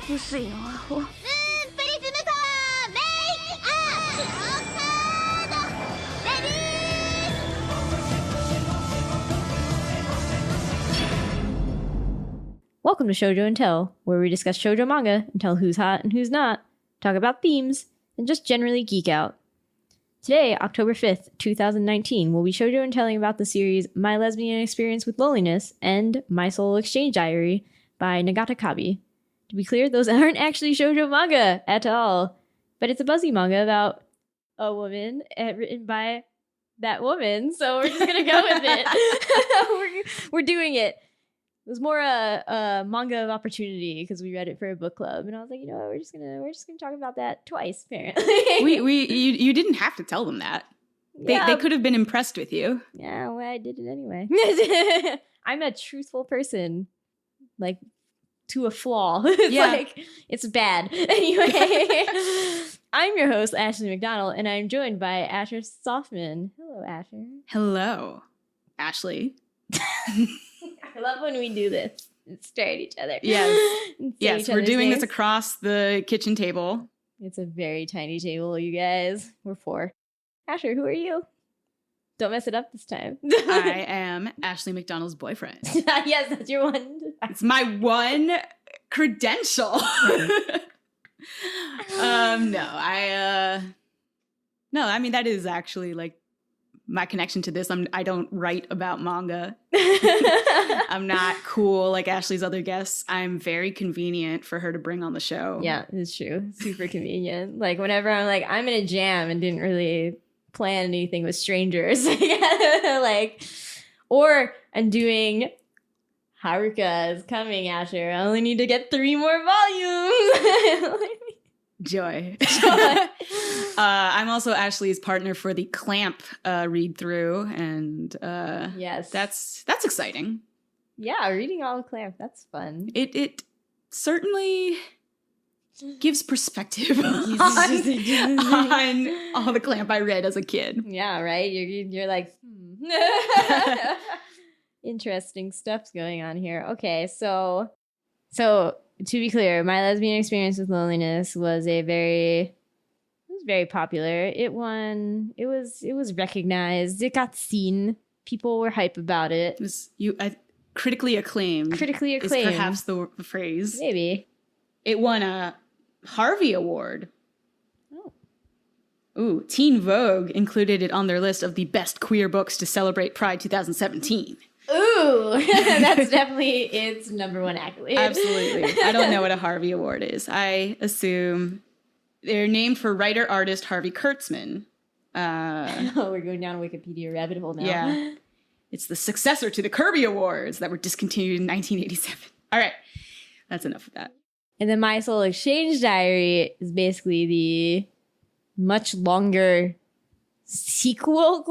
薄いのはほ。プリズムパワーメイクアップロッカードレディー。 Welcome to Shojo Tell, where we discuss shoujo manga and tell who's hot and who's not, talk about themes, and just generally geek out. Today, October 5th, 2019, we'll be shoujo and telling about the series My Lesbian Experience with Loneliness and My Soul Exchange Diary by Nagata Kabi. To be clear, those aren't actually shoujo manga at all, but it's a buzzy manga about a woman written by that woman, so we're just gonna go with it. we're doing it. It was more a manga of opportunity because we read it for a book club, and I was like, you know what, we're just gonna talk about that twice, apparently. You didn't have to tell them that. They could have been impressed with you. Yeah, well, I did it anyway. I'm a truthful person, like to a flaw. It's bad. Anyway, I'm your host, Ashley McDonald, and I'm joined by Asher Sofman. Hello, Asher. Hello, Ashley. I love when we do this and stare at each other. Yes, we're doing this across the kitchen table. It's a very tiny table, you guys. We're four. Asher, who are you? Don't mess it up this time. I am Ashley McDonald's boyfriend. Yes, that's your one. It's my one credential. No, I mean, that is actually like my connection to this. I don't write about manga. I'm not cool like Ashley's other guests. I'm very convenient for her to bring on the show. Yeah, it's true. Super convenient. Like whenever I'm like, I'm in a jam and didn't really plan anything with strangers. Or I'm doing Haruka is coming, Asher. I only need to get 3 more volumes. Joy. I'm also Ashley's partner for the Clamp read through, and yes, that's exciting. Yeah, reading all of Clamp, that's fun. It certainly gives perspective on all the Clamp I read as a kid. Yeah, right. You're like, interesting stuff's going on here. Okay, so to be clear, My Lesbian Experience with Loneliness was very popular. It won. It was recognized. It got seen. People were hype about it. It was critically acclaimed. Critically is acclaimed. Perhaps the phrase. Maybe. It won a Harvey Award. Oh. Ooh, Teen Vogue included it on their list of the best queer books to celebrate Pride 2017. Ooh, that's definitely its number one accolade. Absolutely. I don't know what a Harvey Award is. I assume they're named for writer-artist Harvey Kurtzman. We're going down a Wikipedia rabbit hole now. Yeah. It's the successor to the Kirby Awards that were discontinued in 1987. All right. That's enough of that. And then My Soul Exchange Diary is basically the much longer sequel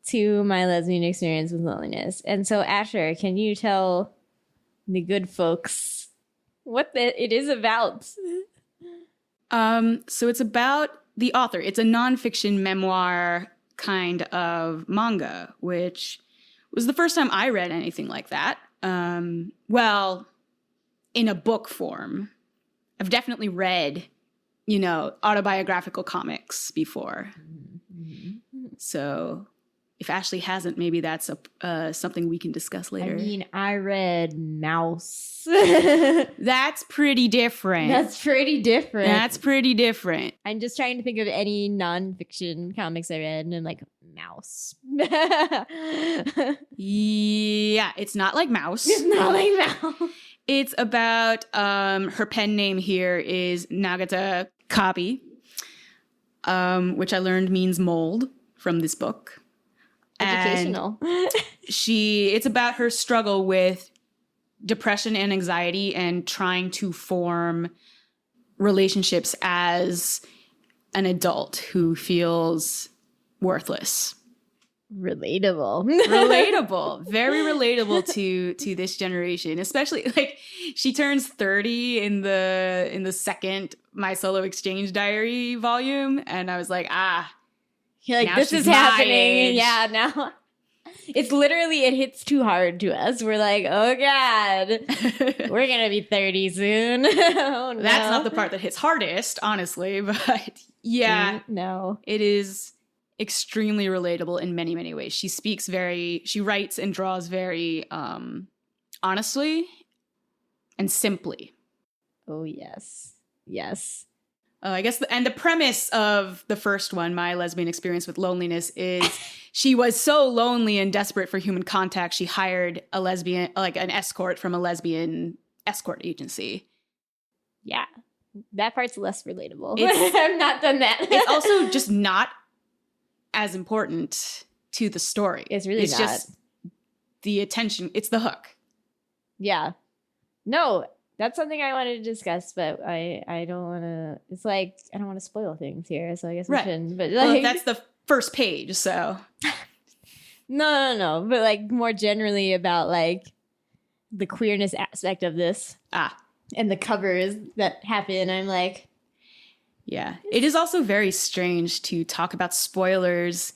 to My Lesbian Experience with Loneliness. And so, Asher, can you tell the good folks what it is about? So it's about the author. It's a nonfiction memoir kind of manga, which was the first time I read anything like that. Well, in a book form. I've definitely read, autobiographical comics before. Mm-hmm. So if Ashley hasn't, maybe that's something we can discuss later. I mean, I read Mouse. That's pretty different. I'm just trying to think of any nonfiction comics I read, and I'm like, Mouse. Yeah, it's not like Mouse. It's about, her pen name here is Nagata Kabi, which I learned means mold from this book. Educational. It's about her struggle with depression and anxiety and trying to form relationships as an adult who feels worthless. Relatable. Very relatable to this generation, especially like she turns 30 in the second My Solo Exchange Diary volume, and I was like, you're like, this is happening. Yeah, now It's literally, it hits too hard to us. We're like, oh God, we're going to be 30 soon. Oh, no. That's not the part that hits hardest, honestly, but yeah. No. It is extremely relatable in many, many ways. She writes and draws very honestly and simply. Oh, yes. Yes. I guess, the premise of the first one, My Lesbian Experience with Loneliness, is she was so lonely and desperate for human contact, she hired a lesbian, like an escort from a lesbian escort agency. Yeah. That part's less relatable. I've not done that. It's also just not as important to the story. It's really it's not. Just the attention. It's the hook. Yeah. No, that's something I wanted to discuss, but I don't want to. It's like I don't want to spoil things here, so I guess we shouldn't. But like, well, that's the first page, so no. But like more generally about like the queerness aspect of this, and the covers that happen. I'm like, yeah. It is also very strange to talk about spoilers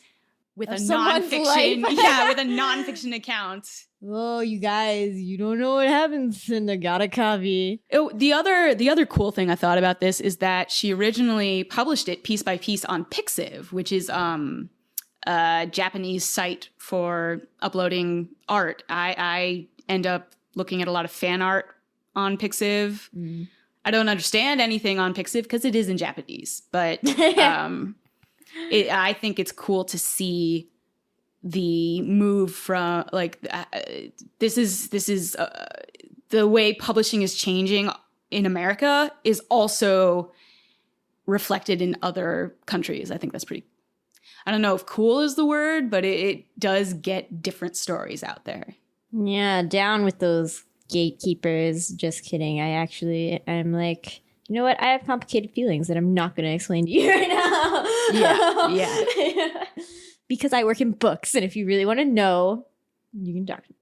with a nonfiction, with a nonfiction account. Oh, you guys, you don't know what happens in Nagata Kabi. Oh, the other cool thing I thought about this is that she originally published it piece by piece on Pixiv, which is a Japanese site for uploading art. I end up looking at a lot of fan art on Pixiv. Mm. I don't understand anything on Pixiv because it is in Japanese, but I think it's cool to see the move from like this is the way publishing is changing in America is also reflected in other countries. I think that's pretty, I don't know if cool is the word, but it does get different stories out there. Yeah, down with those gatekeepers. Just kidding. I'm like, you know what? I have complicated feelings that I'm not going to explain to you right now. Yeah. Because I work in books, and if you really want to know, you can talk to me.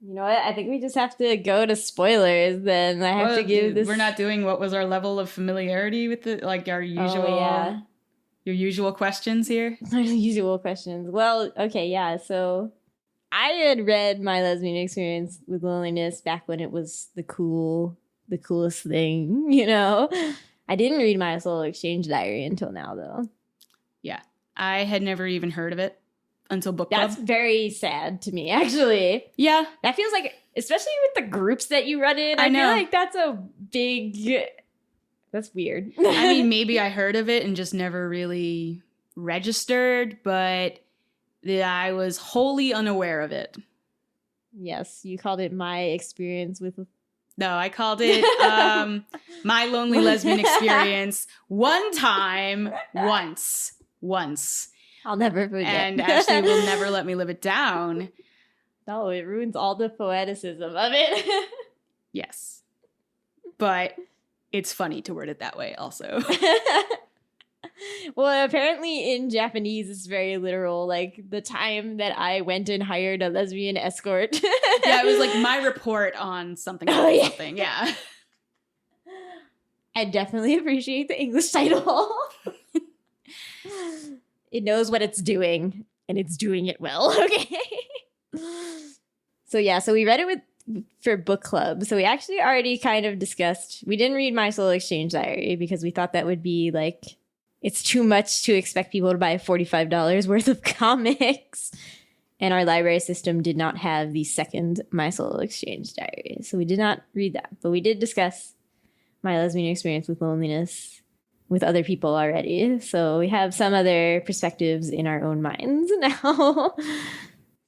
You know what? I think we just have to go to spoilers. Then I have to give this. We're not doing what was our level of familiarity with the our usual, your usual questions here. Usual questions. Well, okay, yeah. So I had read My Lesbian Experience with Loneliness back when it was the coolest thing. You know, I didn't read My Soul Exchange Diary until now, though. Yeah. I had never even heard of it until book club. That's very sad to me, actually. Yeah. That feels like, especially with the groups that you run in, I feel like that's weird. I mean, maybe I heard of it and just never really registered, but I was wholly unaware of it. Yes, you called it My Experience with... No, I called it My Lonely Lesbian Experience one time, once. I'll never forget. And Ashley will never let me live it down. No, it ruins all the poeticism of it. Yes. But it's funny to word it that way also. Well, apparently in Japanese it's very literal. Like the time that I went and hired a lesbian escort. Yeah, it was like my report on something. Something. Yeah. I definitely appreciate the English title. It knows what it's doing, and it's doing it well. Okay. So we read it for book club. So we actually already kind of discussed. We didn't read My Soul Exchange Diary because we thought that would be like, it's too much to expect people to buy $45 worth of comics. And our library system did not have the second My Soul Exchange Diary. So we did not read that. But we did discuss My Lesbian Experience with Loneliness with other people already. So we have some other perspectives in our own minds now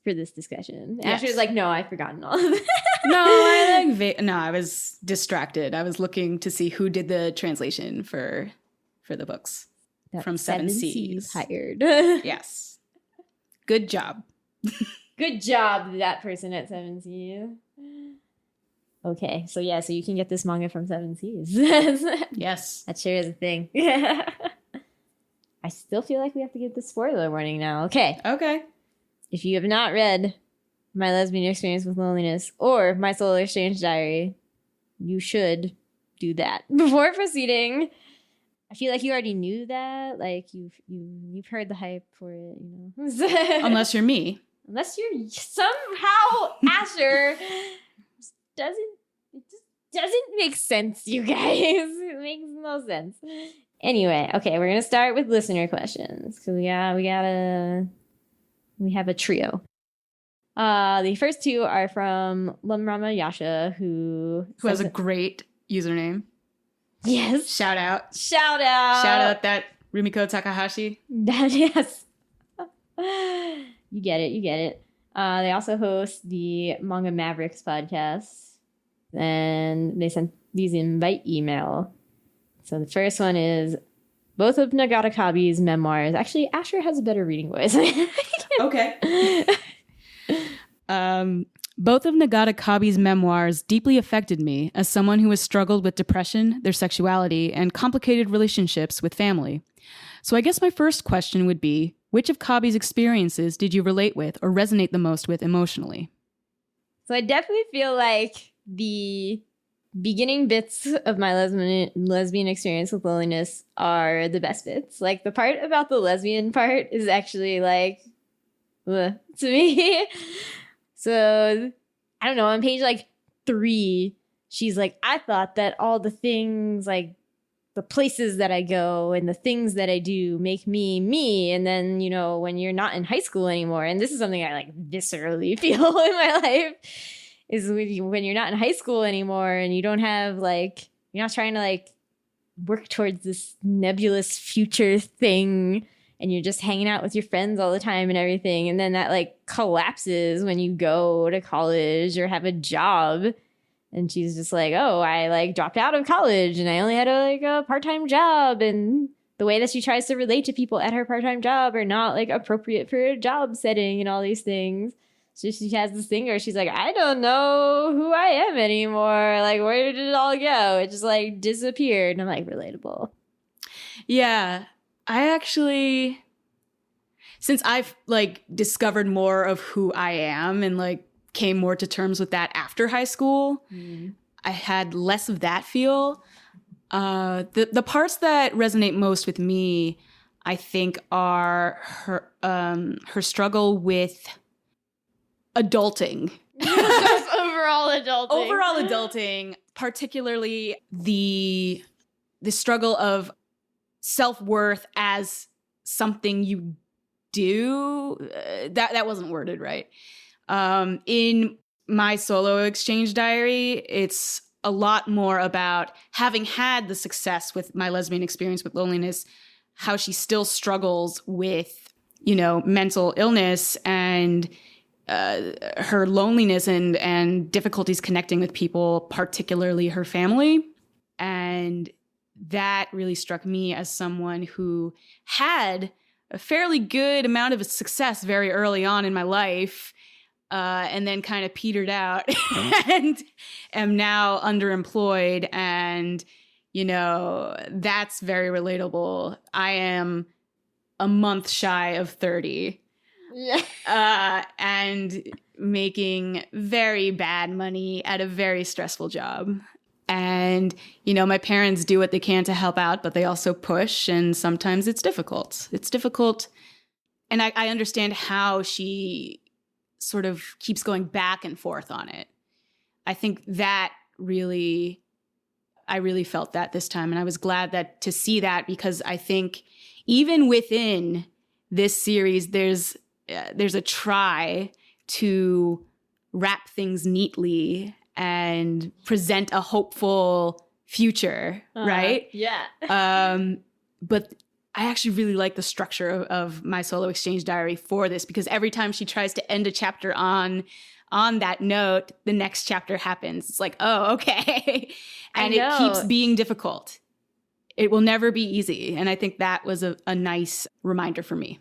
for this discussion. Yes. Ashley was like, no, I've forgotten all of that. No, I was distracted. I was looking to see who did the translation for the books. That from Seven Seas. Hired. Yes. Good job. Good job, that person at Seven Seas. Okay, so you can get this manga from Seven Seas. Yes. That sure is a thing. I still feel like we have to give the spoiler warning now. Okay. If you have not read My Lesbian Experience with Loneliness or My Soul Exchange Diary, you should do that before proceeding. I feel like you already knew that. Like you've heard the hype for it, you know. Unless you're me. Unless you're somehow Asher, it just doesn't make sense, you guys. It makes no sense. Anyway, okay, we're gonna start with listener questions because we have a trio. The first two are from Lumrama Yasha, who has a great username. Yes. Shout out that Rumiko Takahashi. Yes. You get it. They also host the Manga Mavericks podcast, and they sent these invite email. So the first one is both of Nagata Kabi's memoirs. Actually, Asher has a better reading voice. Okay. Both of Nagata Kabi's memoirs deeply affected me as someone who has struggled with depression, their sexuality, and complicated relationships with family. So I guess my first question would be, which of Kabi's experiences did you relate with or resonate the most with emotionally? So I definitely feel like the beginning bits of my lesbian experience with loneliness are the best bits. Like the part about the lesbian part is actually like, to me. So, I don't know, on page like 3, she's like, I thought that all the things, like the places that I go and the things that I do make me me. And then, you know, when you're not in high school anymore, and this is something I like viscerally feel in my life, is when you're not in high school anymore and you don't have like, you're not trying to like work towards this nebulous future thing, and you're just hanging out with your friends all the time and everything. And then that like collapses when you go to college or have a job. And she's just like, oh, I like dropped out of college and I only had a part-time job. And the way that she tries to relate to people at her part-time job are not like appropriate for a job setting and all these things. So she has this thing where she's like, I don't know who I am anymore. Like, where did it all go? It just like disappeared. And I'm like, relatable. Yeah. I actually, since I've like discovered more of who I am and like came more to terms with that after high school, I had less of that feel. The parts that resonate most with me, I think, are her struggle with adulting. Overall adulting, particularly the struggle of self-worth as something you do. That wasn't worded right. In my solo exchange diary, it's a lot more about having had the success with my lesbian experience with loneliness, how she still struggles with, you know, mental illness and her loneliness and difficulties connecting with people, particularly her family. And that really struck me as someone who had a fairly good amount of success very early on in my life, and then kind of petered out and am now underemployed. And, you know, that's very relatable. I am a month shy of 30. Yeah. And making very bad money at a very stressful job. And, you know, my parents do what they can to help out, but they also push, and sometimes it's difficult. And I understand how she sort of keeps going back and forth on it. I think that I really felt that this time, and I was glad to see that, because I think even within this series, there's a try to wrap things neatly and present a hopeful future, right? Yeah. But I actually really like the structure of my solo exchange diary for this, because every time she tries to end a chapter on that note, the next chapter happens. It's like, oh, okay. And it keeps being difficult. It will never be easy. And I think that was a nice reminder for me.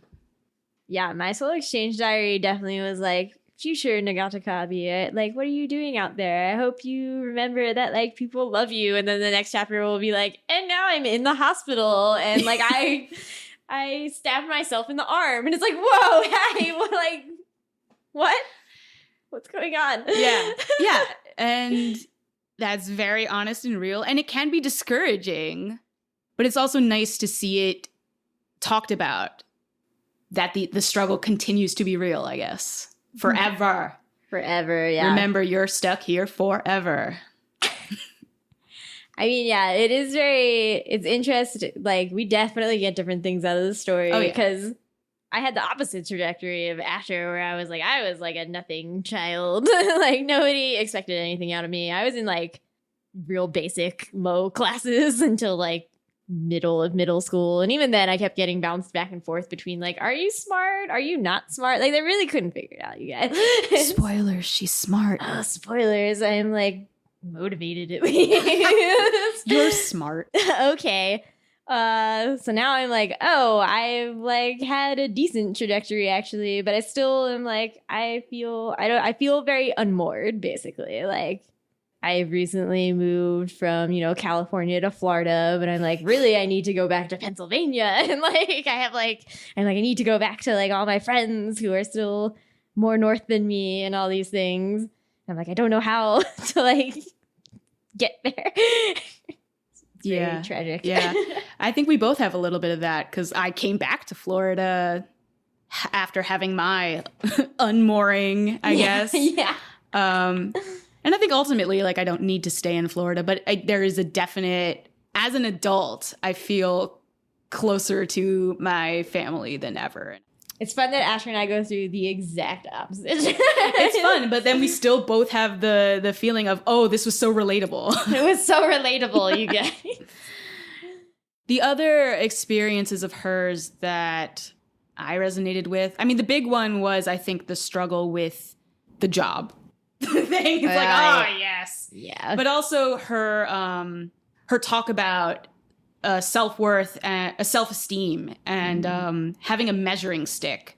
Yeah, my solo exchange diary definitely was like, future Nagata Kabi, like, what are you doing out there? I hope you remember that, like, people love you. And then the next chapter will be like, and now I'm in the hospital, and like I stabbed myself in the arm, and it's like, whoa, hey, what? What's going on? Yeah, and that's very honest and real, and it can be discouraging, but it's also nice to see it talked about, that the struggle continues to be real, I guess. Forever. Forever, yeah. Remember, you're stuck here forever. I mean, yeah, it's interesting. Like, we definitely get different things out of the story. Oh, yeah. Because I had the opposite trajectory of Asher, where I was like a nothing child. Like, nobody expected anything out of me. I was in, like, real basic low classes until, like, middle of middle school. And even then, I kept getting bounced back and forth between, like, are you smart? Are you not smart? Like, they really couldn't figure it out, you guys. Spoilers, she's smart. Oh, spoilers. I'm, like, motivated at least. You're smart. Okay. So now I'm like, oh, I've like had a decent trajectory actually, but I still am like, I feel very unmoored basically. Like, I've recently moved from, California to Florida, but I'm like, really, I need to go back to Pennsylvania. And like, I need to go back to like all my friends who are still more north than me and all these things. I'm like, I don't know how to like get there. Yeah. Very tragic. Yeah. I think we both have a little bit of that because I came back to Florida after having my unmooring, I guess. Yeah. And I think ultimately, like, I don't need to stay in Florida, but there is a definite, as an adult, I feel closer to my family than ever. It's fun that Asher and I go through the exact opposite. It's fun, but then we still both have the feeling of, oh, this was so relatable. It was so relatable, you guys. The other experiences of hers that I resonated with, I mean, the big one was, I think, the struggle with the job thing. It's like, oh, yes. Yeah. But also her talk about self-worth and self-esteem and having a measuring stick,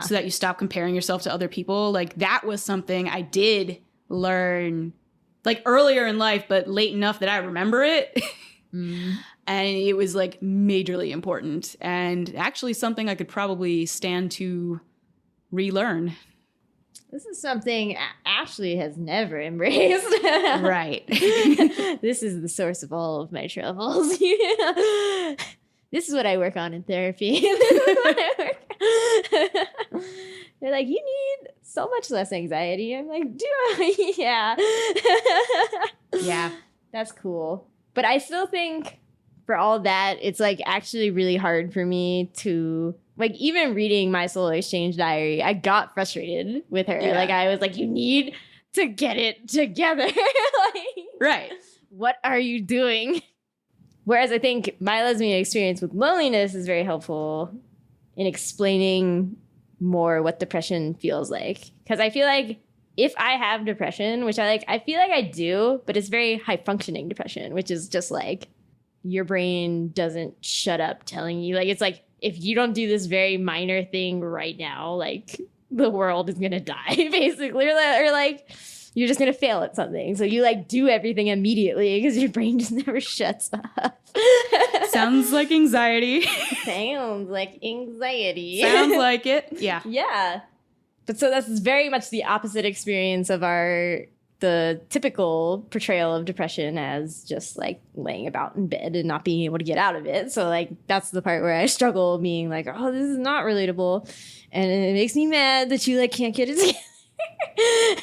so that you stop comparing yourself to other people. Like, that was something I did learn like earlier in life, but late enough that I remember it. And it was like majorly important and actually something I could probably stand to relearn. This is something Ashley has never embraced. Right. This is the source of all of my troubles. This is what I work on in therapy. They're like, you need so much less anxiety. I'm like, do I? Yeah. Yeah. That's cool. But I still think for all that, it's like actually really hard for me to... Like, even reading my solo exchange diary, I got frustrated with her. Yeah. Like, I was like, you need to get it together. Like, Right. What are you doing? Whereas I think my lesbian experience with loneliness is very helpful in explaining more what depression feels like. Because I feel like if I have depression, which I feel like I do, but it's very high-functioning depression, which is just like your brain doesn't shut up telling you. Like, it's like, if you don't do this very minor thing right now, like, the world is gonna die, basically. Or like, you're just gonna fail at something. So you, like, do everything immediately because your brain just never shuts up. Sounds like anxiety. Sounds like anxiety. Sounds like it. Yeah. Yeah. But so that's very much the opposite experience of the typical portrayal of depression as just like laying about in bed and not being able to get out of it. So like that's the part where I struggle being like, oh, this is not relatable. And it makes me mad that you like can't get it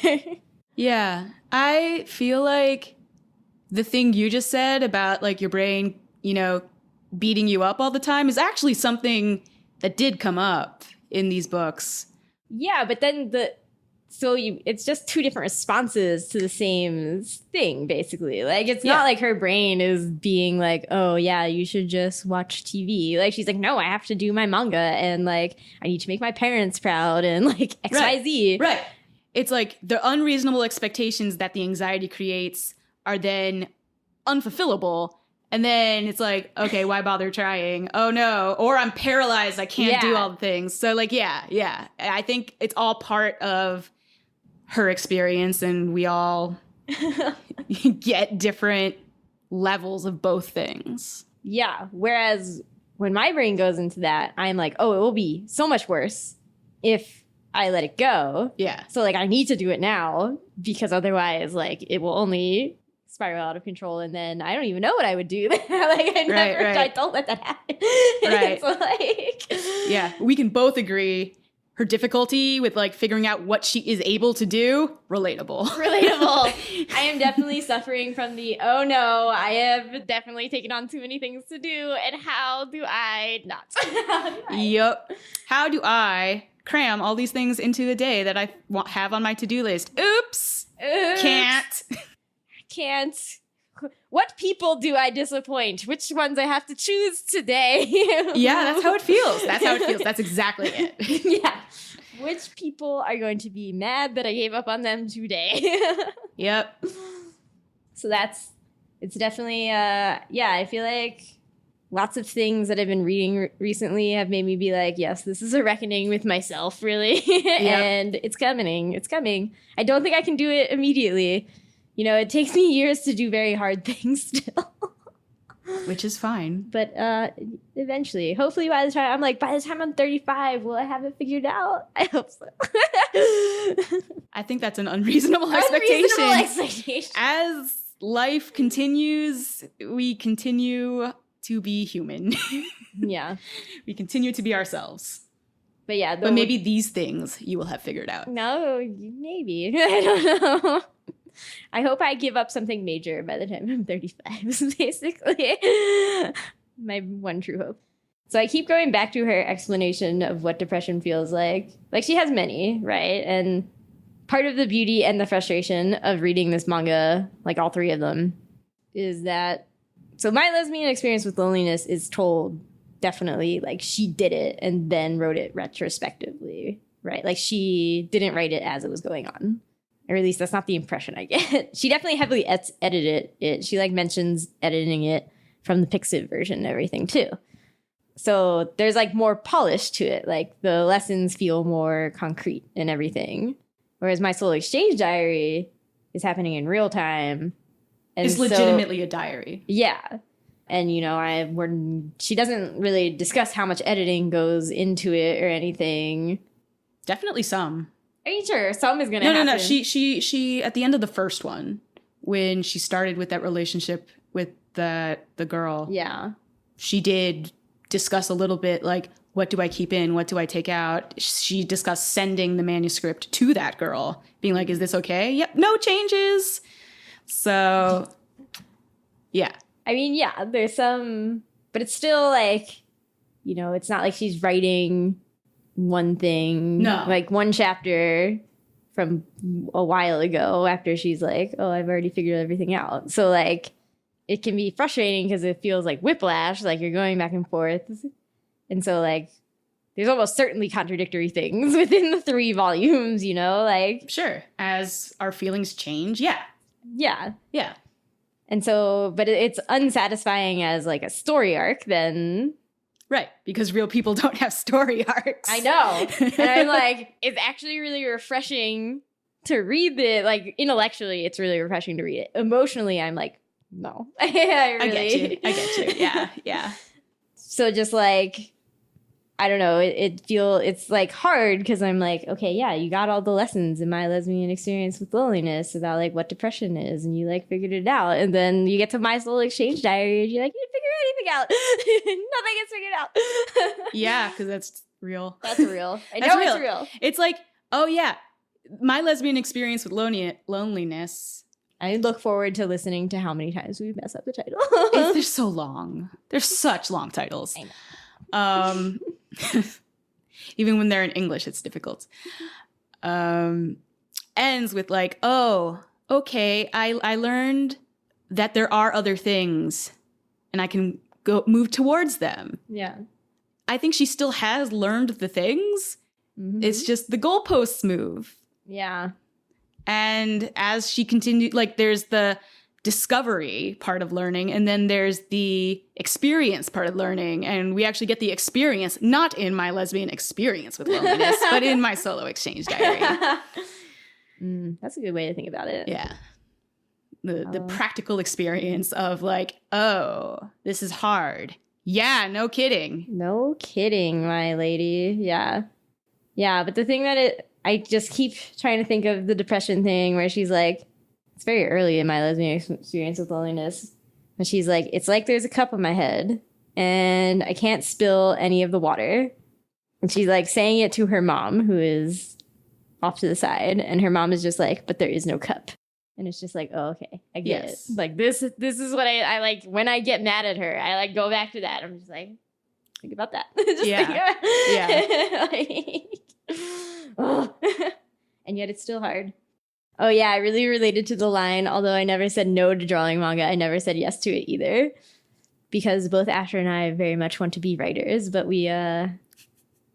together. Yeah. I feel like the thing you just said about like your brain, beating you up all the time is actually something that did come up in these books. Yeah, but then it's just two different responses to the same thing, basically. Like, it's not like her brain is being like, oh, yeah, you should just watch TV. Like, she's like, no, I have to do my manga, and, like, I need to make my parents proud, and, like, XYZ. Right. It's like the unreasonable expectations that the anxiety creates are then unfulfillable. And then it's like, okay, why bother trying? Oh, no. Or I'm paralyzed. I can't do all the things. So, like, yeah. I think it's all part of her experience, and we all get different levels of both things. Yeah. Whereas when my brain goes into that, I'm like, oh, it will be so much worse if I let it go. Yeah. So, like, I need to do it now because otherwise, like, it will only spiral out of control, and then I don't even know what I would do. Like, I don't let that happen. Right. So, like, yeah, we can both agree her difficulty with like figuring out what she is able to do, relatable. Relatable. I am definitely suffering from the, oh no, I have definitely taken on too many things to do, and how do I not? Yep. How do I cram all these things into a day that I have on my to-do list? Oops. Can't. What people do I disappoint? Which ones I have to choose today? Yeah, that's how it feels. That's exactly it. Yeah. Which people are going to be mad that I gave up on them today? Yep. So it's definitely, I feel like lots of things that I've been reading recently have made me be like, yes, this is a reckoning with myself, really. And it's coming. I don't think I can do it immediately. You know, it takes me years to do very hard things still. Which is fine. But eventually, hopefully by the time I'm 35, will I have it figured out? I hope so. I think that's an unreasonable expectation. As life continues, we continue to be human. Yeah. We continue to be ourselves. But yeah. But maybe these things you will have figured out. No, maybe. I don't know. I hope I give up something major by the time I'm 35, is basically my one true hope. So I keep going back to her explanation of what depression feels like. Like, she has many, right? And part of the beauty and the frustration of reading this manga, like all three of them, is that, so my lesbian experience with loneliness is told definitely like she did it and then wrote it retrospectively, right? Like, she didn't write it as it was going on. Or at least that's not the impression I get. She definitely heavily edited it. She like mentions editing it from the Pixiv version and everything too. So there's like more polish to it. Like, the lessons feel more concrete and everything. Whereas my solo exchange diary is happening in real time. And it's legitimately a diary. Yeah. And, you know, she doesn't really discuss how much editing goes into it or anything. Definitely some. Are you sure? Some is going to happen. No. She at the end of the first one, when she started with that relationship with the girl. Yeah. She did discuss a little bit, like, what do I keep in? What do I take out? She discussed sending the manuscript to that girl, being like, is this okay? Yep. No changes. So, yeah. I mean, yeah, there's some, but it's still like, you know, it's not like she's writing one thing, no, like one chapter from a while ago after she's like, oh, I've already figured everything out. So like, it can be frustrating because it feels like whiplash, like you're going back and forth. And so like, there's almost certainly contradictory things within the 3 volumes, you know, like. Sure. As our feelings change. Yeah. Yeah. Yeah. And so, but it's unsatisfying as like a story arc then. Right, because real people don't have story arcs. I know. And I'm like, it's actually really refreshing to read it. Like, intellectually, it's really refreshing to read it. Emotionally, I'm like, no. I get you. Yeah. So just like, I don't know, it's like hard because I'm like, okay, yeah, you got all the lessons in my lesbian experience with loneliness about like what depression is, and you like figured it out. And then you get to my solo exchange diary and you're like, you didn't figure anything out. Nothing gets figured out. Yeah, because that's real. That's real. I know it's real. It's like, oh yeah, my lesbian experience with loneliness. I look forward to listening to how many times we mess up the title. They're so long. They're such long titles. I know. Even when they're in English, it's difficult. Ends with like, oh, okay, I learned that there are other things and I can move towards them. Yeah. I think she still has learned the things. Mm-hmm. It's just the goalposts move. Yeah. And as she continued, like, there's the discovery part of learning, and then there's the experience part of learning. And we actually get the experience, not in my lesbian experience with loneliness, but in my solo exchange diary. That's a good way to think about it. Yeah. The practical experience of like, oh, this is hard. Yeah, no kidding. No kidding, my lady. Yeah. Yeah, but the thing that I just keep trying to think of the depression thing where she's like, it's very early in my lesbian experience with loneliness, but she's like, it's like there's a cup on my head and I can't spill any of the water. And she's like saying it to her mom, who is off to the side. And her mom is just like, but there is no cup. And it's just like, oh, okay, I get it. Like, this is what I like. When I get mad at her, I like go back to that. I'm just like, think about that. Just Yeah. And yet it's still hard. Oh, yeah, I really related to the line. Although I never said no to drawing manga, I never said yes to it either. Because both Asher and I very much want to be writers. But we're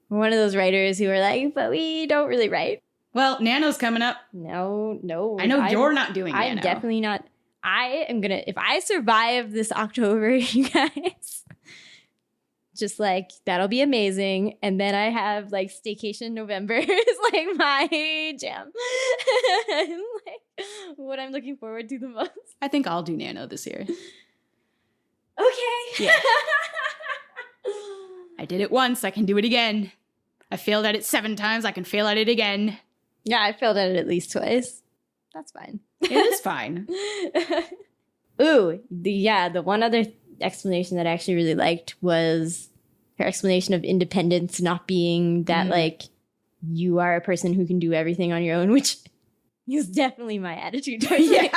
one of those writers who are like, but we don't really write. Well, Nano's coming up. No. I know you're not doing Nano. I'm definitely not. I am going to, if I survive this October, you guys, just like, that'll be amazing. And then I have like Staycation November is like my jam. Like what I'm looking forward to the most. I think I'll do Nano this year. Okay. Yeah. I did it once. I can do it again. I failed at it 7 times. I can fail at it again. Yeah, I failed at it at least twice. That's fine. It is fine. Ooh, the one other explanation that I actually really liked was her explanation of independence not being that like you are a person who can do everything on your own, which is definitely my attitude towards things.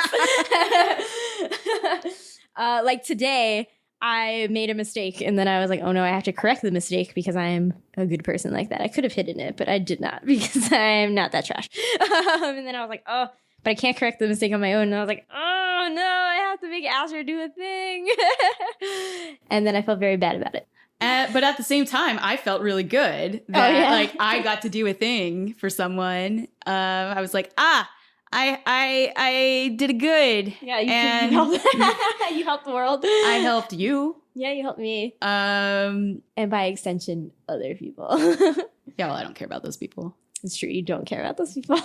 Like today, I made a mistake and then I was like, oh no, I have to correct the mistake because I am a good person like that. I could have hidden it, but I did not because I'm not that trash. And then I was like, oh, but I can't correct the mistake on my own. And I was like, oh no, I have to make Asher do a thing. And then I felt very bad about it. But at the same time, I felt really good that like I got to do a thing for someone. I was like, I did it good. Yeah, you helped the world. I helped you. Yeah, you helped me. And by extension, other people. Yeah, well, I don't care about those people. It's true, you don't care about those people.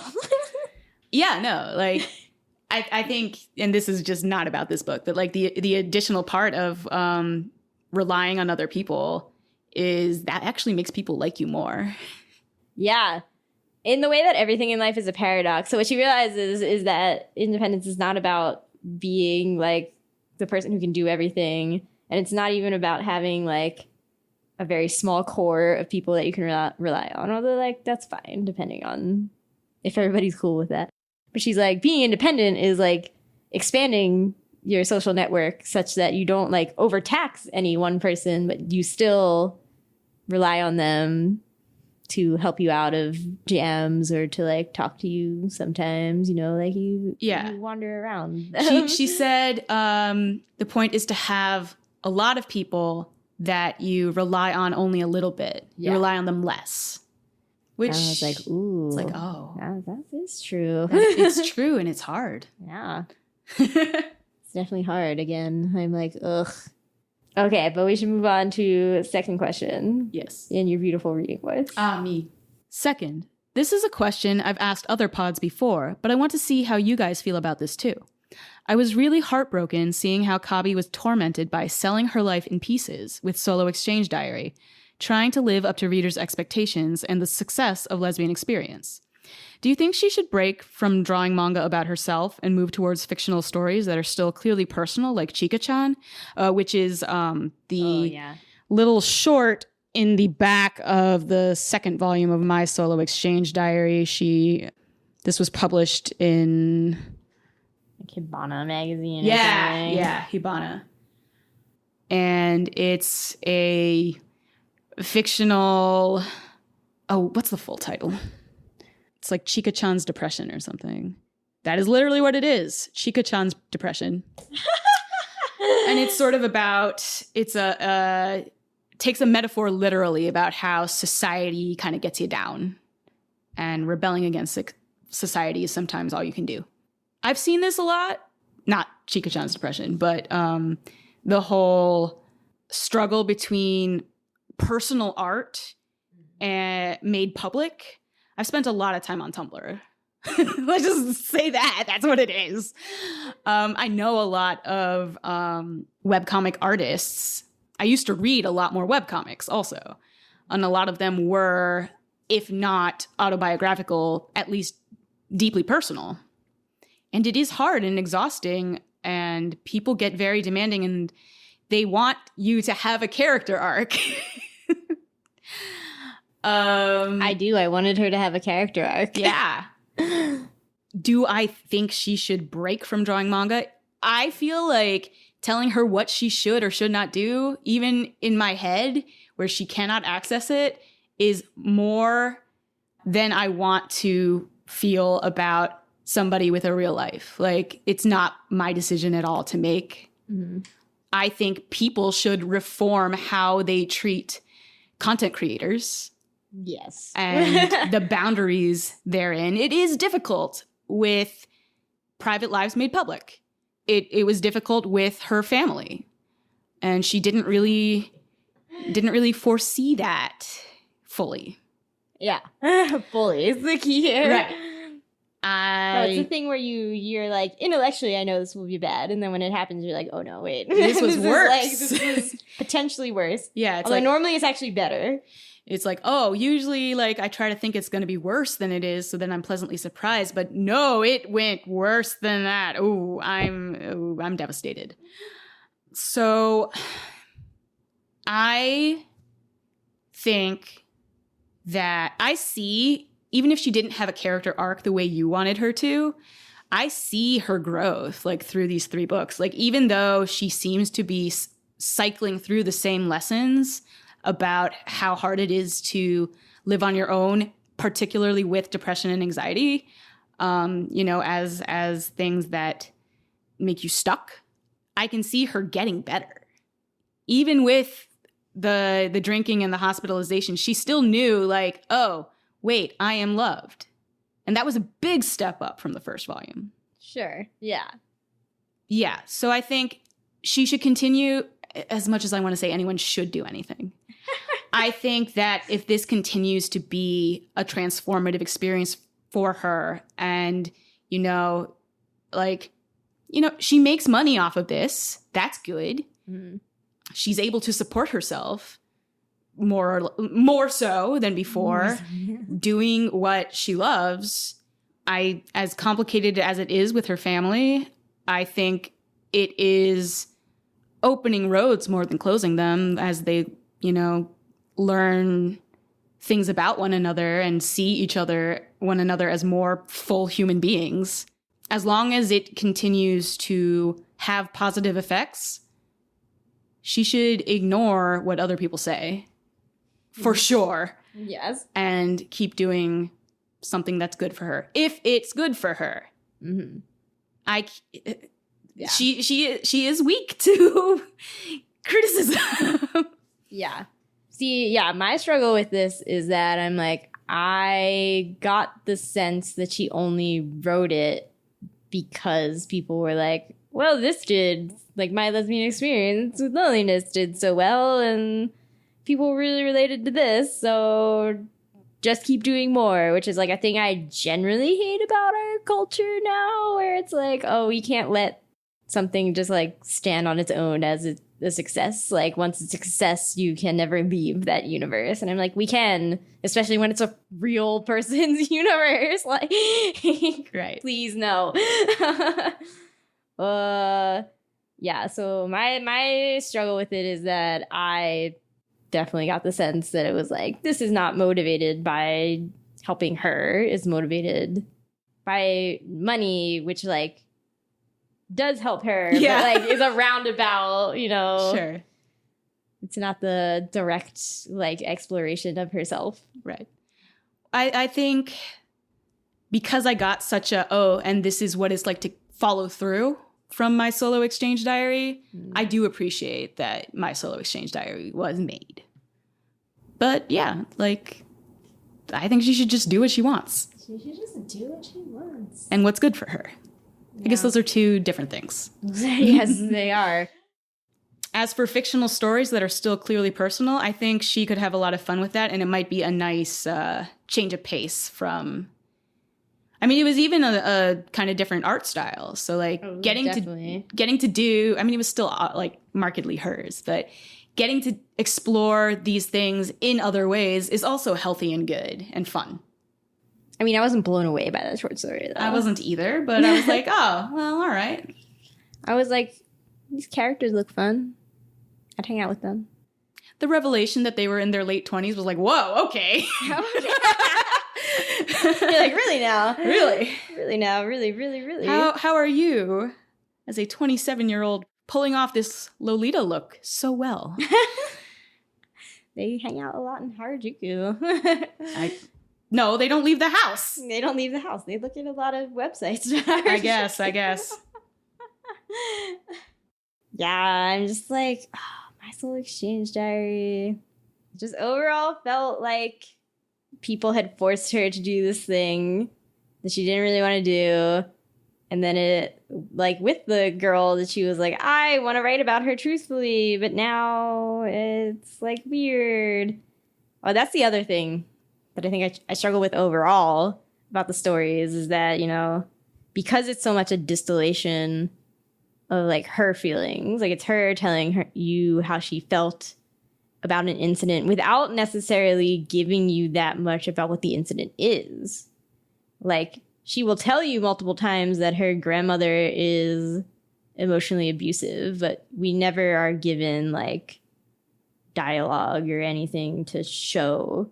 Yeah, no, like I think, and this is just not about this book, but like the additional part of relying on other people is that actually makes people like you more. Yeah. In the way that everything in life is a paradox. So what she realizes is that independence is not about being like the person who can do everything. And it's not even about having like a very small core of people that you can rely on. Although like that's fine, depending on if everybody's cool with that. But she's like, being independent is like expanding your social network such that you don't like overtax any one person, but you still rely on them to help you out of jams or to like talk to you sometimes, you know, like you wander around. She said the point is to have a lot of people that you rely on only a little bit. You rely on them less. Which I was like, ooh. It's like, oh. Yeah, that is true. It's true and it's hard. Yeah. It's definitely hard. Again, I'm like, ugh. Okay, but we should move on to second question. Yes. In your beautiful reading voice. Me. Second, this is a question I've asked other pods before, but I want to see how you guys feel about this too. I was really heartbroken seeing how Kabi was tormented by selling her life in pieces with Solo Exchange Diary, trying to live up to readers' expectations and the success of Lesbian Experience. Do you think she should break from drawing manga about herself and move towards fictional stories that are still clearly personal, like Chika-chan, which is the little short in the back of the second volume of My Solo Exchange Diary? This was published in Hibana magazine. Yeah, Hibana. And it's a fictional... Oh, what's the full title? It's like Chika-chan's Depression or something. That is literally what it is. Chika-chan's Depression. And it's sort of about, takes a metaphor literally about how society kind of gets you down. And rebelling against society is sometimes all you can do. I've seen this a lot. Not Chika-chan's Depression, but the whole struggle between personal art and made public. I've spent a lot of time on Tumblr. Let's just say that. That's what it is. I know a lot of webcomic artists. I used to read a lot more webcomics also. And a lot of them were, if not autobiographical, at least deeply personal. And it is hard and exhausting. And people get very demanding and they want you to have a character arc. I do. I wanted her to have a character arc. Yeah. Do I think she should break from drawing manga? I feel like telling her what she should or should not do, even in my head where she cannot access it, is more than I want to feel about somebody with a real life. Like, it's not my decision at all to make. Mm-hmm. I think people should reform how they treat content creators. Yes. And the boundaries therein. It is difficult with private lives made public. It was difficult with her family. And she didn't really foresee that fully. Yeah. Fully is the key here. Right. It's the thing where you're like, intellectually, I know this will be bad. And then when it happens, you're like, oh no, wait. This was worse. This is potentially worse. Yeah. Although normally it's actually better. It's like, oh, usually like I try to think it's going to be worse than it is. So then I'm pleasantly surprised. But no, it went worse than that. I'm devastated. So I think that I see, even if she didn't have a character arc the way you wanted her to, I see her growth like through these 3 books. Like, even though she seems to be cycling through the same lessons about how hard it is to live on your own, particularly with depression and anxiety, as things that make you stuck, I can see her getting better. Even with the drinking and the hospitalization, she still knew, like, oh, wait, I am loved. And that was a big step up from the first volume. Sure. Yeah. Yeah. So I think she should continue, as much as I want to say anyone should do anything. I think that if this continues to be a transformative experience for her and, she makes money off of this, that's good. Mm-hmm. She's able to support herself more so than before, doing what she loves. As complicated as it is with her family, I think it is opening roads more than closing them as they, learn things about one another and see one another as more full human beings. As long as it continues to have positive effects, she should ignore what other people say. For sure. Yes. And keep doing something that's good for her. If it's good for her. Mm-hmm. Yeah. She is weak to criticism. Yeah. See, yeah, my struggle with this is that I'm like, I got the sense that she only wrote it because people were like, well, this did, like, my lesbian experience with loneliness did so well, and people really related to this, so just keep doing more, which is like a thing I generally hate about our culture now, where it's like, oh, we can't let something just like stand on its own as a success. Like, once it's a success, you can never leave that universe. And I'm like, we can, especially when it's a real person's universe. Like, right. Please, no. Yeah, so my struggle with it is that I definitely got the sense that it was like, this is not motivated by helping her, it's motivated by money, which like does help her, yeah. But like is a roundabout, Sure. It's not the direct like exploration of herself. Right. I think because I got such and this is what it's like to follow through from my solo exchange diary, I do appreciate that my solo exchange diary was made. But yeah, like, I think she should just do what she wants. She should just do what she wants. And what's good for her. Yeah. I guess those are 2 different things. Yes, they are. As for fictional stories that are still clearly personal, I think she could have a lot of fun with that, and it might be a nice change of pace from... I mean, it was even a kind of different art style. So, like, getting to do... I mean, it was still, like, markedly hers, but getting to explore these things in other ways is also healthy and good and fun. I mean, I wasn't blown away by that short story, though. I wasn't either, but I was like, oh, well, all right. I was like, these characters look fun. I'd hang out with them. the revelation that they were in their late 20s was like, whoa, okay. You're like, really now? Really? Really now? Really, really, really? How are you, as a 27-year-old, pulling off this Lolita look so well? They hang out a lot in Harajuku. No, they don't leave the house. They don't leave the house. They look at a lot of websites. I guess. Yeah, I'm just like, my soul exchange diary. Just overall felt like people had forced her to do this thing that she didn't really want to do. And then it, like with the girl that she was like, I want to write about her truthfully, but now it's like weird. Oh, that's the other thing that I think I struggle with overall about the stories is that, you know, because it's so much a distillation of like her feelings, like it's her telling you how she felt about an incident without necessarily giving you that much about what the incident is. Like, she will tell you multiple times that her grandmother is emotionally abusive, but we never are given like dialogue or anything to show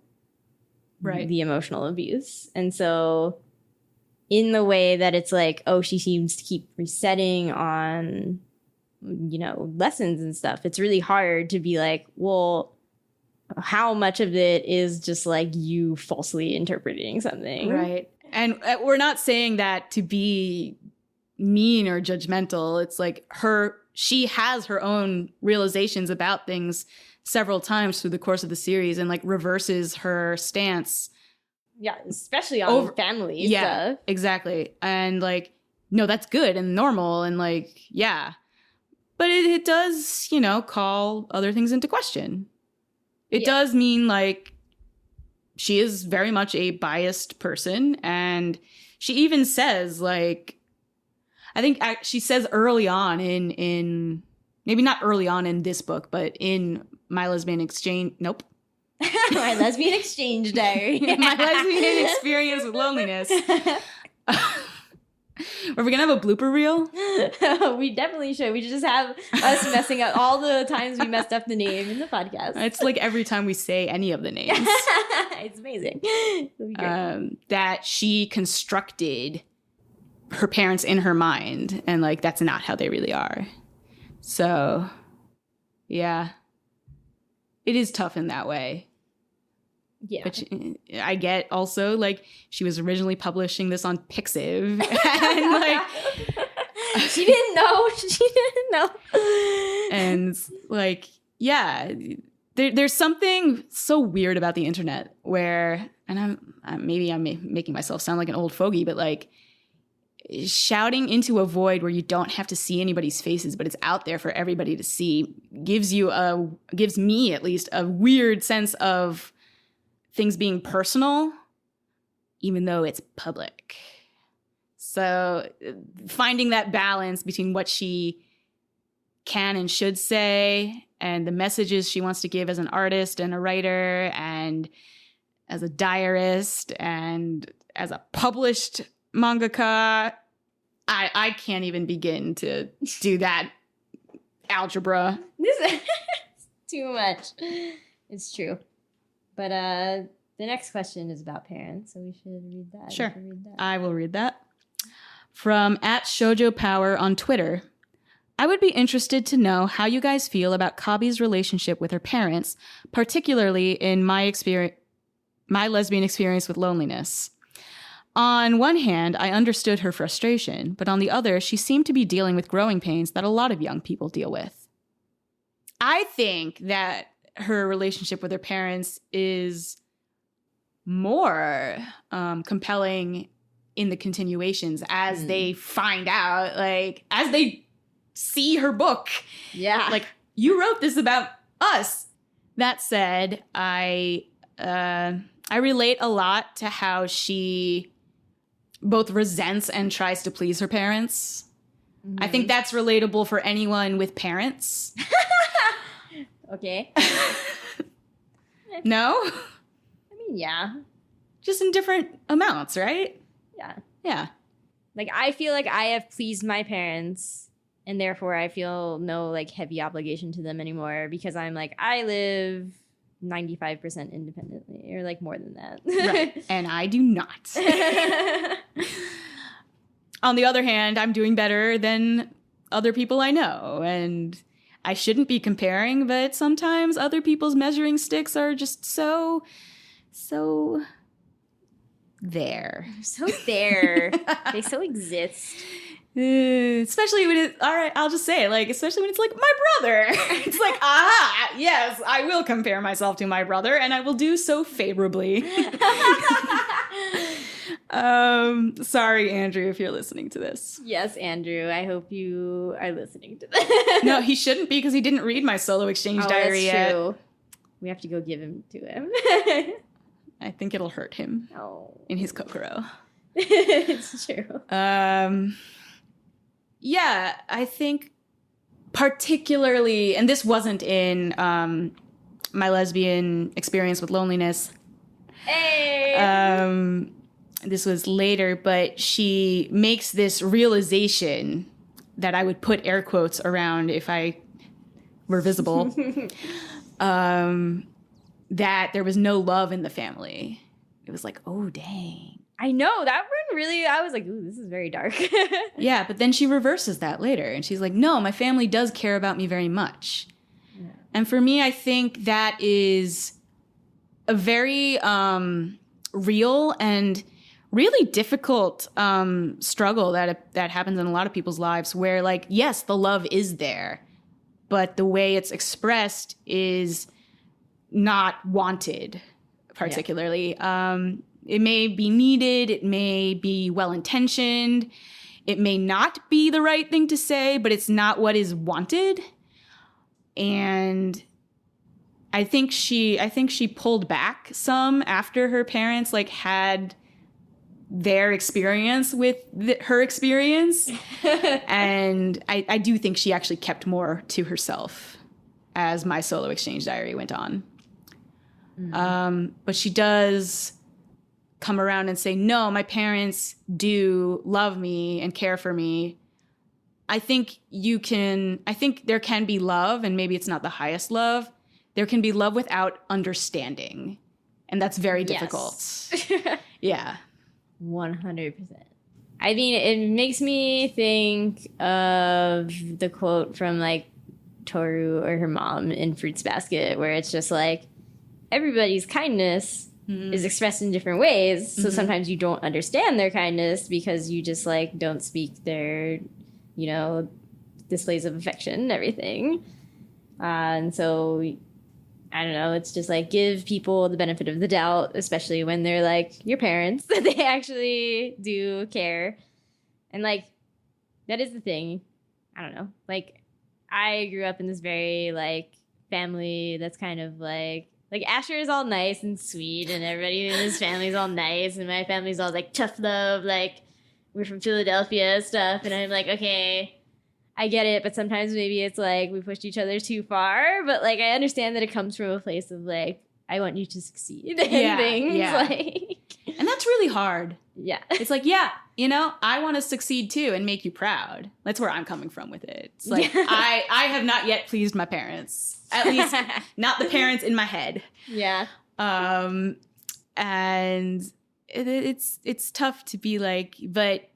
the emotional abuse. And so in the way that it's like, oh, she seems to keep resetting on, you know, lessons and stuff, it's really hard to be like, well, how much of it is just like you falsely interpreting something? Right. And we're not saying that to be mean or judgmental. It's like she has her own realizations about things several times through the course of the series and like reverses her stance. Yeah, especially on family stuff. Exactly. And like, no, that's good and normal and like, yeah. But it does, you know, call other things into question. It does mean like she is very much a biased person. And she even says like, I think she says early on in maybe not early on in this book, but in My Lesbian Exchange. Nope. My Lesbian Exchange Diary. My lesbian experience with loneliness. Are we going to have a blooper reel? We definitely should. We should just have us messing up all the times we messed up the name in the podcast. It's like every time we say any of the names. It's amazing. It'll be great. That she constructed her parents in her mind. And like, that's not how they really are. So, yeah. It is tough in that way. Yeah. But I get also, like, she was originally publishing this on Pixiv. And, like... She didn't know. She didn't know. And, like, yeah. There's something so weird about the internet where... And I'm making myself sound like an old fogey, but, like, shouting into a void where you don't have to see anybody's faces, but it's out there for everybody to see, gives me, at least, a weird sense of things being personal, even though it's public. So finding that balance between what she can and should say and the messages she wants to give as an artist and a writer and as a diarist and as a published mangaka, I can't even begin to do that algebra. This is too much. It's true. But the next question is about parents, so we should read that. Sure. I will read that. From @ShojoPower on Twitter. I would be interested to know how you guys feel about Kabi's relationship with her parents, particularly in my lesbian experience with loneliness. On one hand, I understood her frustration, but on the other, she seemed to be dealing with growing pains that a lot of young people deal with. I think that her relationship with her parents is more compelling in the continuations as they find out, like, as they see her book. Yeah. Like, you wrote this about us. That said, I relate a lot to how she both resents and tries to please her parents. Mm-hmm. I think that's relatable for anyone with parents. Okay. No? I mean, yeah. Just in different amounts, right? Yeah. Yeah. Like, I feel like I have pleased my parents And therefore I feel no like heavy obligation to them anymore because I'm like, I live 95% independently or like more than that. Right. And I do not. On the other hand, I'm doing better than other people I know. And I shouldn't be comparing, but sometimes other people's measuring sticks are just so there. So there. They so exist. Especially when it, all right, I'll just say it, like, especially when it's like my brother. It's like, yes, I will compare myself to my brother, and I will do so favorably. Sorry, Andrew, if you're listening to this. Yes, Andrew, I hope you are listening to this. No, he shouldn't be because he didn't read my solo exchange diary yet. True. We have to go give him to him. I think it'll hurt him in his kokoro. It's true. Yeah, I think particularly, and this wasn't in my lesbian experience with loneliness. Hey! This was later, but she makes this realization that I would put air quotes around if I were visible, that there was no love in the family. It was like, oh, dang. I know, that one really, I was like, ooh, this is very dark. Yeah, but then she reverses that later, and she's like, no, my family does care about me very much. Yeah. And for me, I think that is a very real and really difficult struggle that happens in a lot of people's lives where, like, yes, the love is there, but the way it's expressed is not wanted, particularly. Yeah. It may be needed, it may be well-intentioned, it may not be the right thing to say, but it's not what is wanted. And I think she pulled back some after her parents like had their experience with her experience. And I do think she actually kept more to herself as my solo exchange diary went on. Mm-hmm. But she does come around and say, no, my parents do love me and care for me. I think there can be love, and maybe it's not the highest love. There can be love without understanding. And that's very difficult. Yeah. 100%. I mean, it makes me think of the quote from like Toru or her mom in Fruits Basket, where it's just like, everybody's kindness is expressed in different ways. So sometimes you don't understand their kindness because you just like don't speak their, displays of affection and everything. And so, I don't know, it's just like give people the benefit of the doubt, especially when they're like your parents, that they actually do care. And like, that is the thing. I don't know. Like, I grew up in this very like family that's kind of like Asher is all nice and sweet, and everybody in his family's all nice, and my family's all like tough love, like we're from Philadelphia stuff. And I'm like, okay, I get it, but sometimes maybe it's like we pushed each other too far. But like I understand that it comes from a place of like, I want you to succeed in things. Yeah. Like, and that's really hard. Yeah. It's like, I want to succeed too and make you proud. That's where I'm coming from with it. It's like, I have not yet pleased my parents. At least not the parents in my head. Yeah. And it's tough to be like, but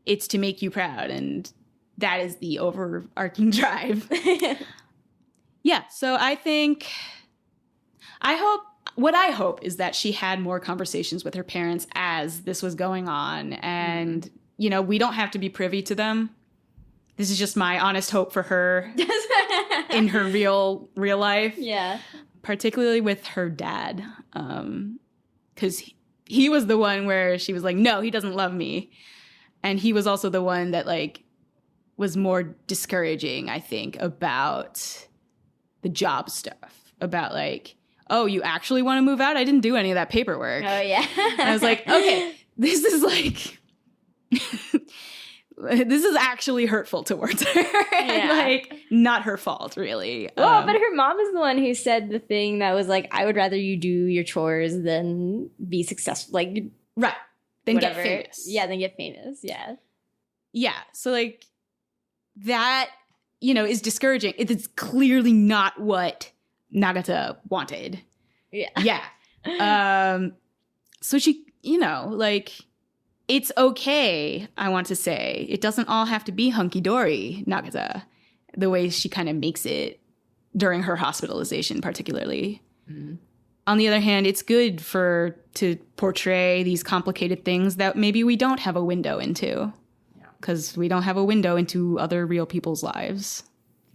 it's to make you proud. And that is the overarching drive. Yeah. So what I hope is that she had more conversations with her parents as this was going on. And, we don't have to be privy to them. This is just my honest hope for her in her real life. Yeah. Particularly with her dad. Because he was the one where she was like, no, he doesn't love me. And he was also the one that like was more discouraging, I think, about the job stuff. About like, oh, you actually want to move out? I didn't do any of that paperwork. Oh, yeah. I was like, okay, this is like... this is actually hurtful towards her. And, like, not her fault, really. Well, but her mom is the one who said the thing that was like, I would rather you do your chores than be successful. Like, right. Then whatever. Get famous. Yeah, then get famous. Yeah. Yeah. So, like, that, you know, is discouraging. It's clearly not what Nagata wanted. Yeah. So she, you know, like, it's okay, I want to say. It doesn't all have to be hunky-dory, Nagata, the way she kind of makes it during her hospitalization, particularly. On the other hand, it's good to portray these complicated things that maybe we don't have a window into. Because we don't have a window into other real people's lives.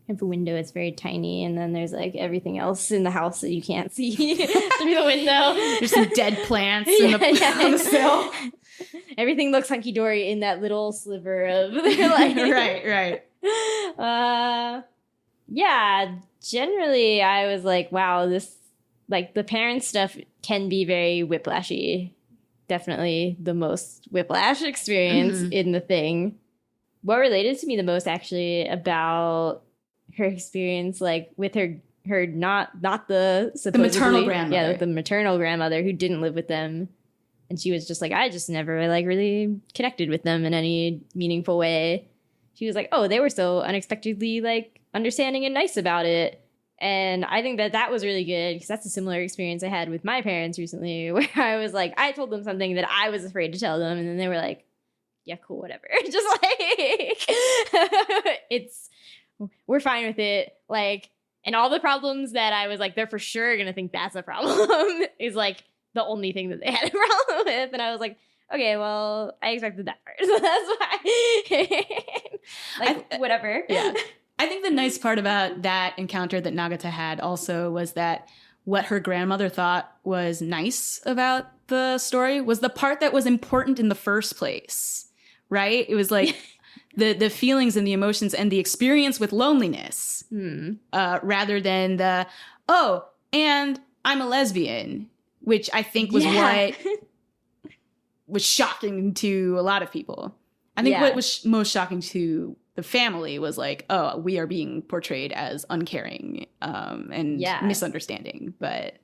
If a window is very tiny, and then there's like everything else in the house that you can't see through the window. There's some dead plants on the sill. Everything looks hunky-dory in that little sliver of their life. Right. Yeah, generally I was like, wow, this, like, the parent stuff can be very whiplashy. Definitely the most whiplash experience in the thing. What related to me the most, actually, about her experience, like, with her not the maternal grandmother. Yeah, the maternal grandmother who didn't live with them. And she was just like, I just never, like, really connected with them in any meaningful way. She was like, oh, they were so unexpectedly, like, understanding and nice about it. And I think that was really good, because that's a similar experience I had with my parents recently, where I was like, I told them something that I was afraid to tell them, and then they were like, yeah, cool, whatever. Just like, we're fine with it. Like, and all the problems that I was like, they're for sure going to think that's a problem is like the only thing that they had a problem with. And I was like, okay, well, I expected that part. So that's why. Whatever. Yeah. I think the nice part about that encounter that Nagata had also was that what her grandmother thought was nice about the story was the part that was important in the first place, right? It was like the feelings and the emotions and the experience with loneliness rather than and I'm a lesbian, which I think was what was shocking to a lot of people. I think what was most shocking to the family was like, oh, we are being portrayed as uncaring and misunderstanding. But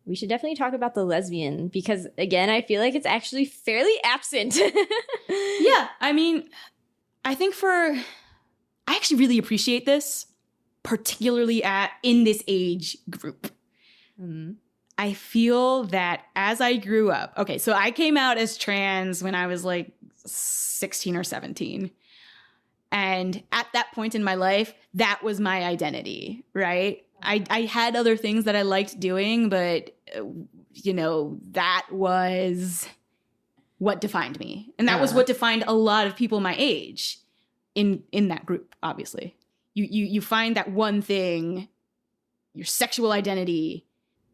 we should definitely talk about the lesbian, because, again, I feel like it's actually fairly absent. Yeah, I mean, I think I actually really appreciate this, particularly in this age group. I feel that as I grew up, okay, so I came out as trans when I was like 16 or 17. And at that point in my life, that was my identity, right? I had other things that I liked doing, but, you know, that was what defined me. And that was what defined a lot of people my age in that group, obviously. You find that one thing, your sexual identity.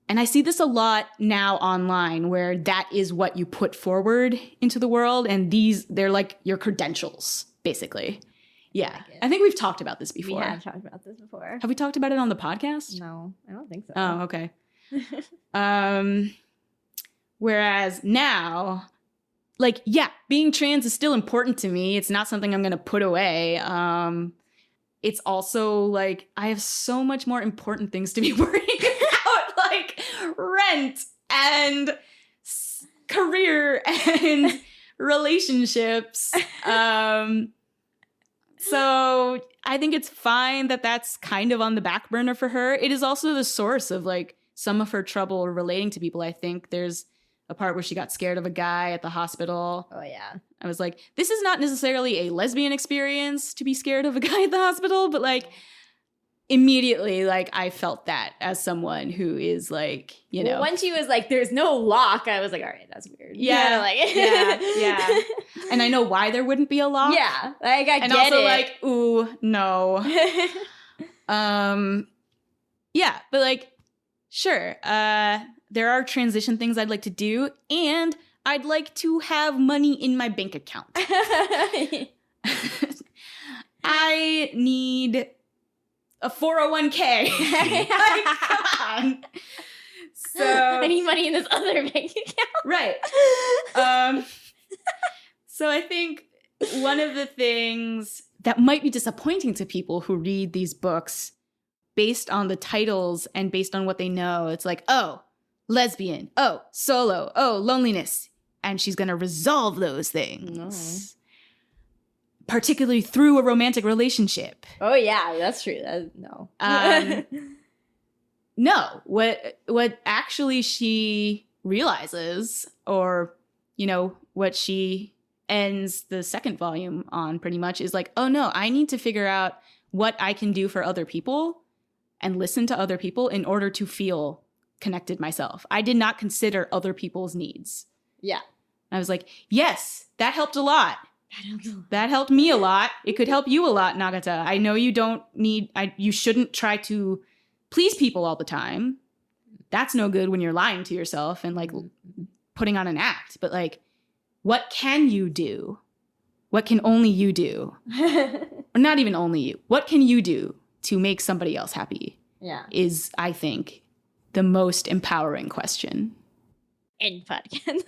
And I see this a lot now online, where that is what you put forward into the world. And they're like your credentials, basically. Yeah. I think we've talked about this before. We have talked about this before. Have we talked about it on the podcast? No, I don't think so. Oh, okay. Whereas now, like, yeah, being trans is still important to me. It's not something I'm going to put away. It's also like, I have so much more important things to be worrying about, like rent and career and relationships. So I think it's fine that that's kind of on the back burner for her. It is also the source of like some of her trouble relating to people. I think there's a part where she got scared of a guy at the hospital. Oh, yeah. I was like, this is not necessarily a lesbian experience to be scared of a guy at the hospital, but like immediately, like I felt that as someone who is like, you know. When she was like, there's no lock, I was like, all right, that's weird. Yeah. Yeah. And I know why there wouldn't be a lock. Yeah. Like, I and get also it. like, ooh, no. Yeah, but like, sure. There are transition things I'd like to do, and I'd like to have money in my bank account. I need a 401k. Like, come on. So I need money in this other bank account. Right. So I think one of the things that might be disappointing to people who read these books based on the titles and based on what they know, it's like, oh, lesbian, oh, solo, oh, loneliness. And she's going to resolve those things. particularly through a romantic relationship. Oh yeah, that's true. No. No, what actually she realizes, or, you know, what she ends the second volume on pretty much is like, oh no, I need to figure out what I can do for other people and listen to other people in order to feel connected myself. I did not consider other people's needs. Yeah. I was like, yes, that helped a lot. That helped me a lot. It could help you a lot, Nagata. I know you don't need, you shouldn't try to please people all the time. That's no good when you're lying to yourself and like putting on an act. But like, what can you do? What can only you do? Or not even only you. What can you do to make somebody else happy? Yeah. Is, I think, the most empowering question. In podcast.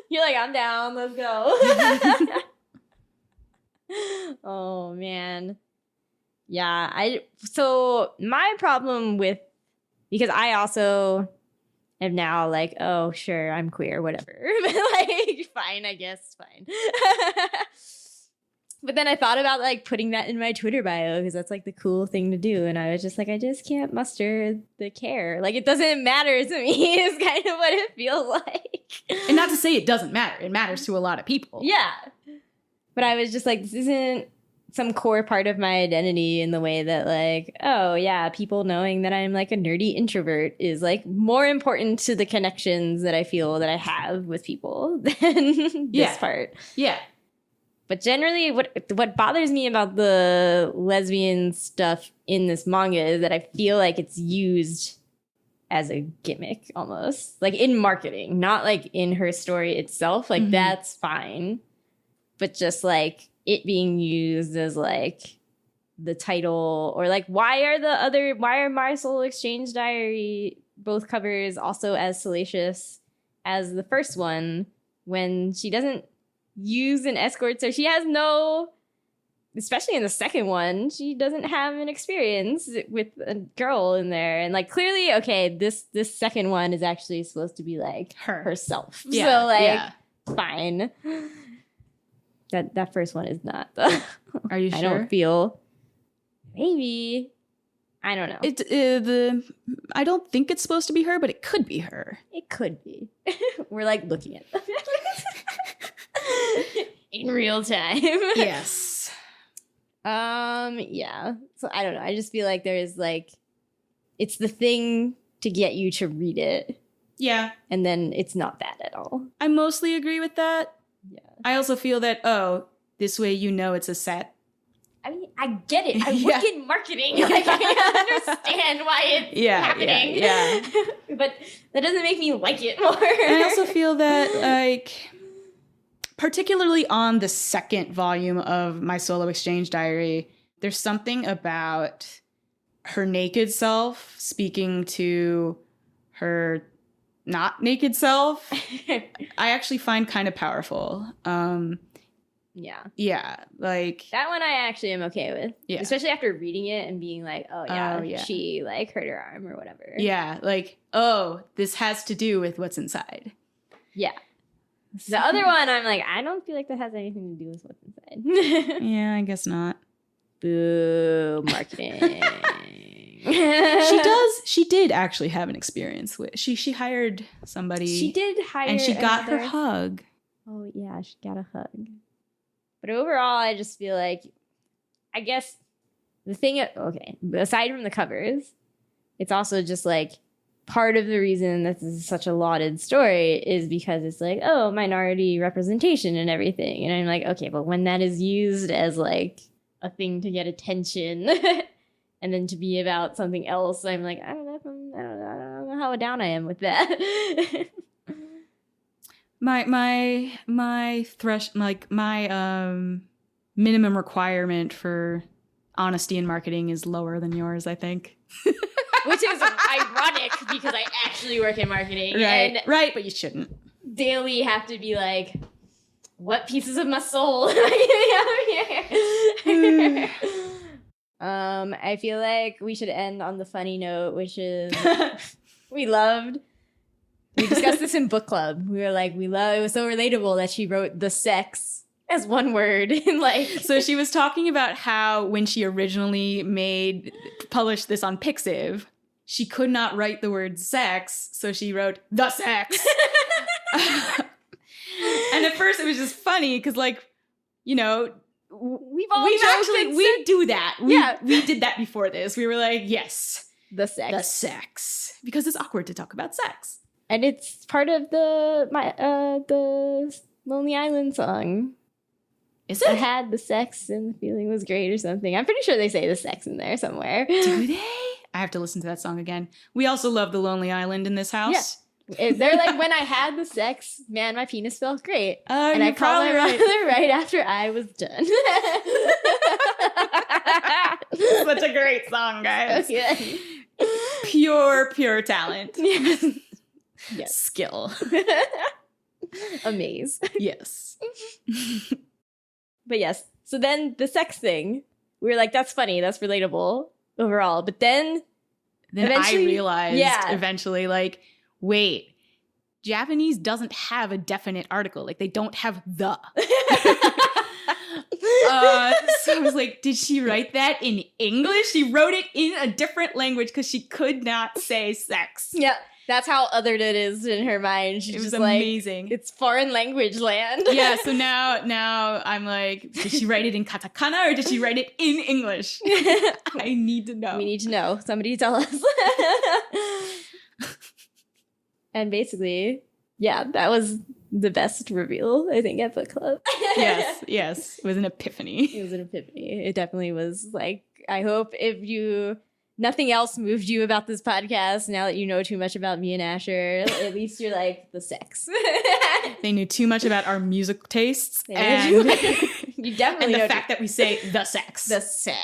You're like, I'm down. Let's go. Oh man. Yeah. So my problem with, because I also am now like, oh sure, I'm queer, whatever. Like, fine, I guess, fine. But then I thought about like putting that in my Twitter bio because that's like the cool thing to do. And I was just like, I just can't muster the care. Like, it doesn't matter to me is kind of what it feels like. And not to say it doesn't matter. It matters to a lot of people. Yeah. But I was just like, this isn't some core part of my identity in the way that like, oh yeah, people knowing that I'm like a nerdy introvert is like more important to the connections that I feel that I have with people than this part. Yeah. But generally, what bothers me about the lesbian stuff in this manga is that I feel like it's used as a gimmick almost. Like in marketing, not like in her story itself. Like that's fine. But just like it being used as like the title or like why are My Soul Exchange Diary both covers also as salacious as the first one when she doesn't use an escort, so she has no, especially in the second one, she doesn't have an experience with a girl in there, and like clearly, okay, this second one is actually supposed to be like herself. Yeah, so like, fine. That first one is not. Are you sure? I don't feel. Maybe. I don't know. I don't think it's supposed to be her, but it could be her. It could be. We're like looking at them. In real time. Yes. Yeah. So I don't know. I just feel like there is like, it's the thing to get you to read it. Yeah. And then it's not that at all. I mostly agree with that. Yeah. I also feel that, oh, this way you know it's a set. I mean, I get it. I work in marketing. Like, I understand why it's happening. Yeah. But that doesn't make me like it more. And I also feel that, like, particularly on the second volume of My Solo Exchange Diary, there's something about her naked self speaking to her not naked self. I actually find kind of powerful. Yeah, like that one I actually am okay with. Yeah. Especially after reading it and being like, oh yeah, she like hurt her arm or whatever. Yeah, like, oh, this has to do with what's inside. Yeah. The other one, I'm like, I don't feel like that has anything to do with what's inside. Yeah, I guess not. Boo, marketing. She did actually have an experience with, she hired somebody. She did hire and she got her hug. Oh yeah, she got a hug. But overall, I just feel like, I guess the thing, okay, aside from the covers, it's also just like part of the reason that this is such a lauded story is because it's like, oh, minority representation and everything. And I'm like, okay, but when that is used as like a thing to get attention and then to be about something else, I'm like, I don't know how down I am with that. My minimum requirement for honesty in marketing is lower than yours, I think. Which is ironic because I actually work in marketing. Right, but you shouldn't. Daily have to be like, what pieces of my soul? I feel like we should end on the funny note, which is we discussed this in book club. We were like, it was so relatable that she wrote THESEX as one word. Like, So she was talking about how when she originally published this on Pixiv, she could not write the word sex, so she wrote the sex. And at first it was just funny because, like, you know, we do that. We did that before this. We were like, yes, the sex. the sex, because it's awkward to talk about sex. And it's part of the Lonely Island song. Is it? I had the sex and the feeling was great or something. I'm pretty sure they say the sex in there somewhere. Do they? I have to listen to that song again. We also love the Lonely Island in this house. They're like, when I had the sex, man, my penis felt great. And I called my mother right after I was done. Such a great song, guys. Okay. Pure talent. Yes. Skill. Amaze. Yes. But yes, so then the sex thing, we were like, that's funny, that's relatable overall. But then I realized eventually, like, wait, Japanese doesn't have a definite article. Like, they don't have the. So I was like, did she write that in English? She wrote it in a different language because she could not say sex. Yeah, that's how othered it is in her mind. She's it was just amazing. Like, it's foreign language land. Yeah, so now I'm like, did she write it in katakana or did she write it in English? I need to know. We need to know. Somebody tell us. And basically, yeah, that was the best reveal, I think, at book club. Yes. It was an epiphany. It was an epiphany. It definitely was. Like, I hope nothing else moved you about this podcast, now that you know too much about me and Asher, at least you're like, the sex. They knew too much about our music tastes. And you definitely and the fact that we say the sex. The sex.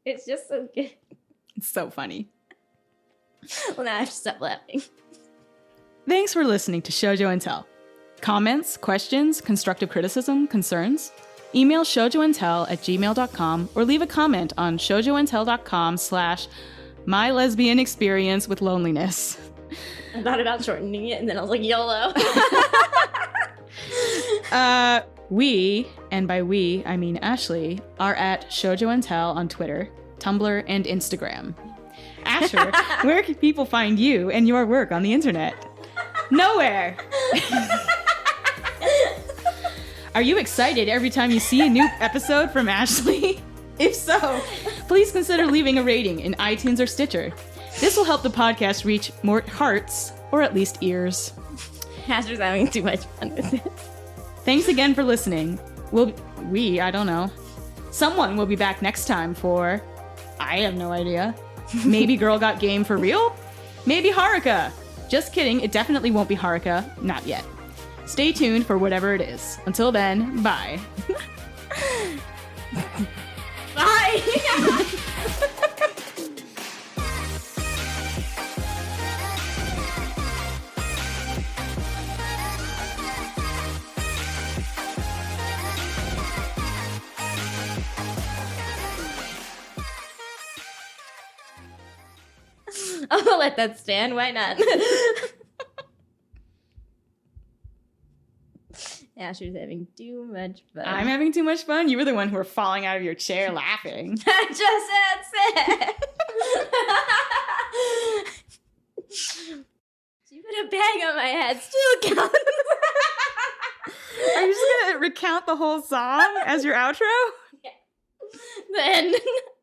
It's just so good. It's so funny. Well, now I have to stop laughing. Thanks for listening to Shojo Tell. Comments, questions, constructive criticism, concerns? Email shojoandtell@gmail.com or leave a comment on shojoandtell.com/mylesbianexperience-with-loneliness. I thought about shortening it and then I was like, YOLO. We, and by we, I mean Ashley, are at Shojo and Tell on Twitter, Tumblr, and Instagram. Asher, where can people find you and your work on the internet? Nowhere! Are you excited every time you see a new episode from Ashley? If so, please consider leaving a rating in iTunes or Stitcher. This will help the podcast reach more hearts, or at least ears. Asher's having too much fun with this. Thanks again for listening. I don't know. Someone will be back next time for, I have no idea. Maybe Girl Got Game for real? Maybe Haruka. Just kidding, it definitely won't be Haruka. Not yet. Stay tuned for whatever it is. Until then, bye. Bye! I'm gonna let that stand. Why not? Asher's having too much fun. I'm having too much fun? You were the one who were falling out of your chair laughing. I just had sex. You put a bag on my head. Still counts. Are you just gonna recount the whole song as your outro? Yeah. Then